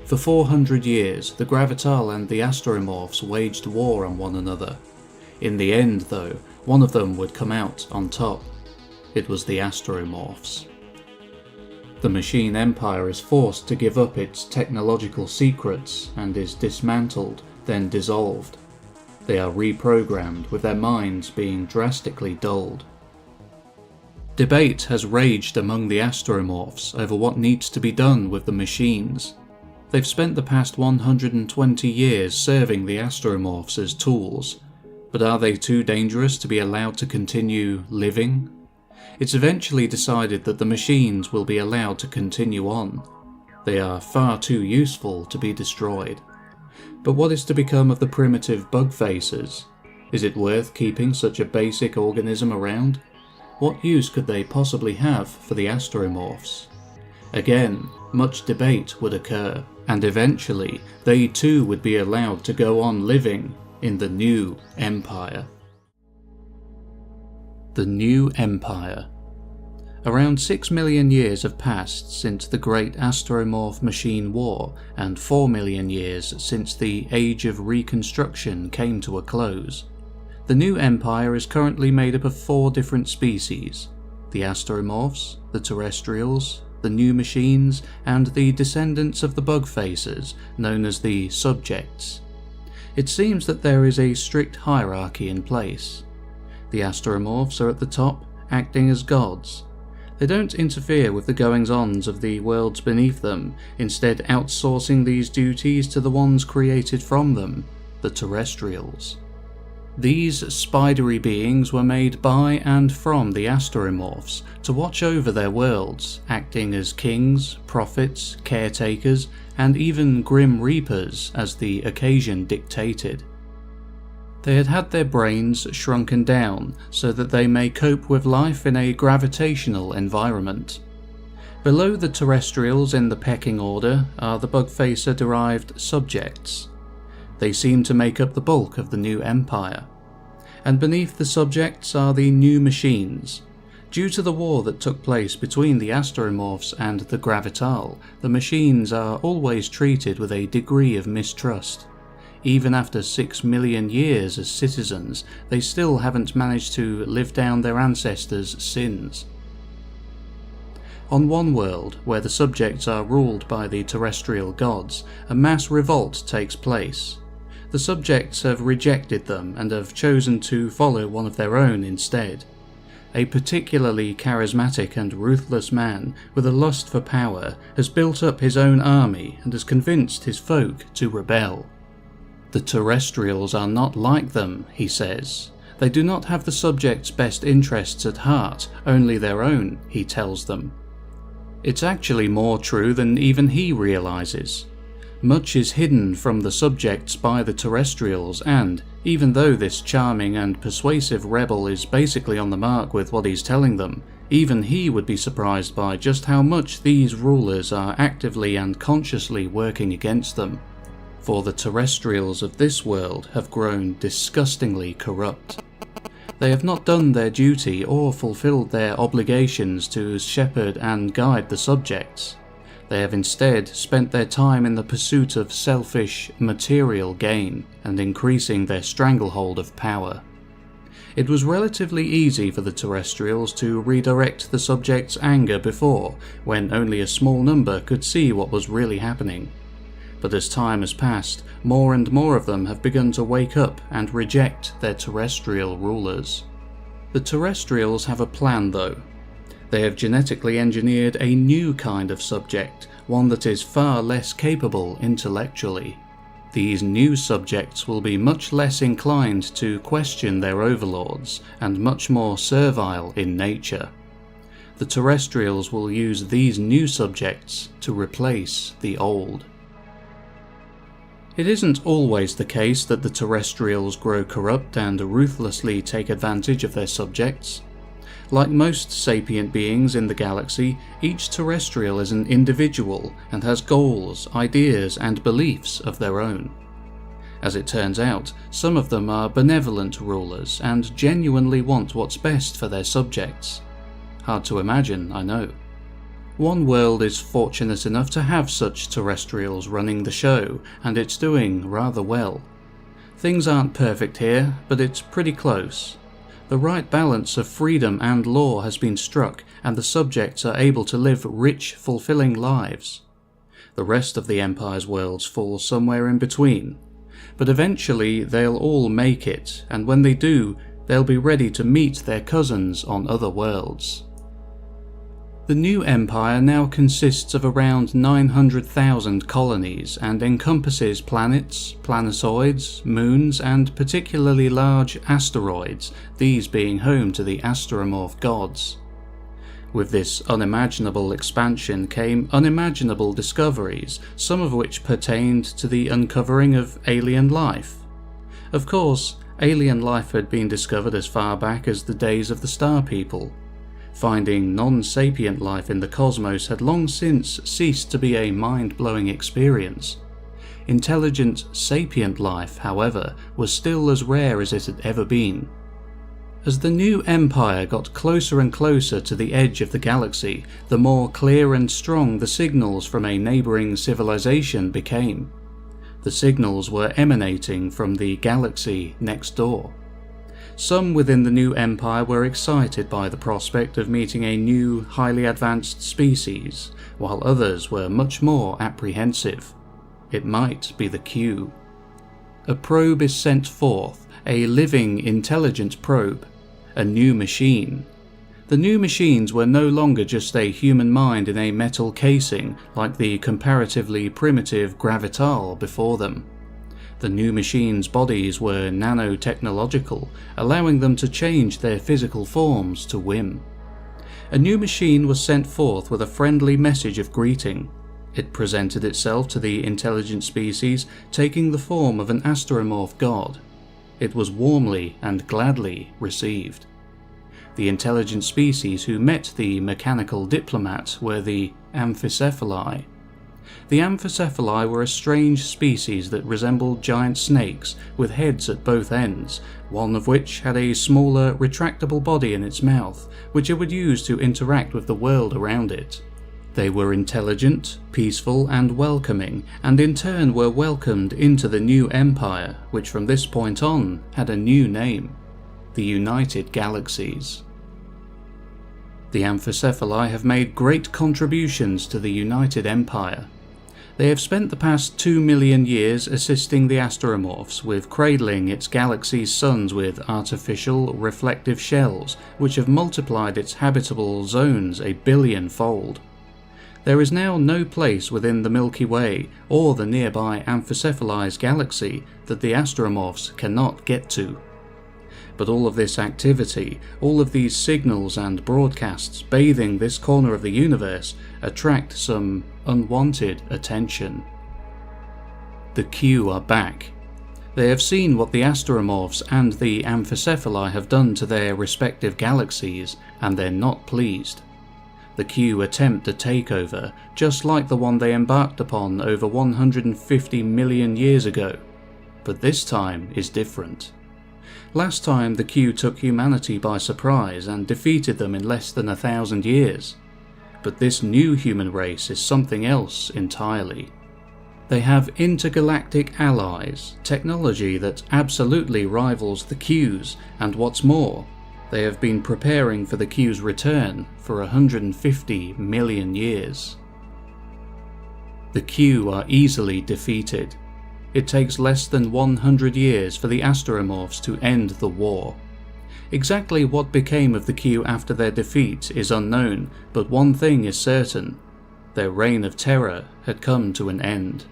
For 400 years, the Gravital and the Astromorphs waged war on one another. In the end, though, one of them would come out on top. It was the Astromorphs. The Machine Empire is forced to give up its technological secrets and is dismantled, then dissolved. They are reprogrammed, with their minds being drastically dulled. Debate has raged among the Astromorphs over what needs to be done with the machines. They've spent the past 120 years serving the Astromorphs as tools, but are they too dangerous to be allowed to continue living? It's eventually decided that the machines will be allowed to continue on. They are far too useful to be destroyed. But what is to become of the primitive bug faces? Is it worth keeping such a basic organism around? What use could they possibly have for the Astromorphs? Again, much debate would occur, and eventually they too would be allowed to go on living in the new Empire. The New Empire. Around 6 million years have passed since the Great Astromorph Machine War, and 4 million years since the Age of Reconstruction came to a close. The New Empire is currently made up of 4 different species: the Astromorphs, the Terrestrials, the New Machines, and the descendants of the Bug Faces, known as the Subjects. It seems that there is a strict hierarchy in place. The Astromorphs are at the top, acting as gods. They don't interfere with the goings-ons of the worlds beneath them, instead outsourcing these duties to the ones created from them, the Terrestrials. These spidery beings were made by and from the Astromorphs to watch over their worlds, acting as kings, prophets, caretakers, and even grim reapers as the occasion dictated. They had had their brains shrunken down so that they may cope with life in a gravitational environment. Below the Terrestrials in the pecking order are the Bugfacer-derived Subjects. They seem to make up the bulk of the New Empire. And beneath the Subjects are the New Machines. Due to the war that took place between the Astromorphs and the Gravital, the machines are always treated with a degree of mistrust. Even after 6 million years as citizens, they still haven't managed to live down their ancestors' sins. On one world, where the Subjects are ruled by the terrestrial gods, a mass revolt takes place. The Subjects have rejected them and have chosen to follow one of their own instead. A particularly charismatic and ruthless man with a lust for power has built up his own army and has convinced his folk to rebel. The Terrestrials are not like them, he says. They do not have the Subjects' best interests at heart, only their own, he tells them. It's actually more true than even he realizes. Much is hidden from the Subjects by the Terrestrials, and, even though this charming and persuasive rebel is basically on the mark with what he's telling them, even he would be surprised by just how much these rulers are actively and consciously working against them. For the Terrestrials of this world have grown disgustingly corrupt. They have not done their duty or fulfilled their obligations to shepherd and guide the Subjects. They have instead spent their time in the pursuit of selfish, material gain and increasing their stranglehold of power. It was relatively easy for the Terrestrials to redirect the Subjects' anger before, when only a small number could see what was really happening. But as time has passed, more and more of them have begun to wake up and reject their terrestrial rulers. The Terrestrials have a plan though. They have genetically engineered a new kind of subject, one that is far less capable intellectually. These new subjects will be much less inclined to question their overlords and much more servile in nature. The Terrestrials will use these new subjects to replace the old. It isn't always the case that the Terrestrials grow corrupt and ruthlessly take advantage of their subjects. Like most sapient beings in the galaxy, each Terrestrial is an individual and has goals, ideas, and beliefs of their own. As it turns out, some of them are benevolent rulers and genuinely want what's best for their subjects. Hard to imagine, I know. One world is fortunate enough to have such terrestrials running the show, and it's doing rather well. Things aren't perfect here, but it's pretty close. The right balance of freedom and law has been struck, and the subjects are able to live rich, fulfilling lives. The rest of the Empire's worlds fall somewhere in between, but eventually they'll all make it, and when they do, they'll be ready to meet their cousins on other worlds. The new empire now consists of around 900,000 colonies and encompasses planets, planetoids, moons, and particularly large asteroids, these being home to the astromorph gods. With this unimaginable expansion came unimaginable discoveries, some of which pertained to the uncovering of alien life. Of course, alien life had been discovered as far back as the days of the Star People. Finding non-sapient life in the cosmos had long since ceased to be a mind-blowing experience. Intelligent, sapient life, however, was still as rare as it had ever been. As the new empire got closer and closer to the edge of the galaxy, the more clear and strong the signals from a neighbouring civilization became. The signals were emanating from the galaxy next door. Some within the new empire were excited by the prospect of meeting a new, highly advanced species, while others were much more apprehensive. It might be the Q. A probe is sent forth, a living, intelligent probe, a new machine. The new machines were no longer just a human mind in a metal casing like the comparatively primitive Gravital before them. The new machines' bodies were nanotechnological, allowing them to change their physical forms to whim. A new machine was sent forth with a friendly message of greeting. It presented itself to the intelligent species, taking the form of an astromorph god. It was warmly and gladly received. The intelligent species who met the mechanical diplomat were the amphicephali. The amphicephali were a strange species that resembled giant snakes with heads at both ends, one of which had a smaller, retractable body in its mouth, which it would use to interact with the world around it. They were intelligent, peaceful, and welcoming, and in turn were welcomed into the new empire, which from this point on had a new name: the United Galaxies. The amphicephali have made great contributions to the United Empire. They have spent the past 2 million years assisting the astromorphs with cradling its galaxy's suns with artificial, reflective shells, which have multiplied its habitable zones 1 billion-fold. There is now no place within the Milky Way or the nearby amphicephali's galaxy that the astromorphs cannot get to. But all of this activity, all of these signals and broadcasts bathing this corner of the universe attract some unwanted attention. The Q are back. They have seen what the astromorphs and the amphicephali have done to their respective galaxies, and they're not pleased. The Q attempt a takeover, just like the one they embarked upon over 150 million years ago. But this time is different. Last time the Q took humanity by surprise and defeated them in less than 1,000 years. But this new human race is something else entirely. They have intergalactic allies, technology that absolutely rivals the Q's, and what's more, they have been preparing for the Q's return for 150 million years. The Q are easily defeated. It takes less than 100 years for the astromorphs to end the war. Exactly what became of the Q after their defeat is unknown, but one thing is certain: their reign of terror had come to an end.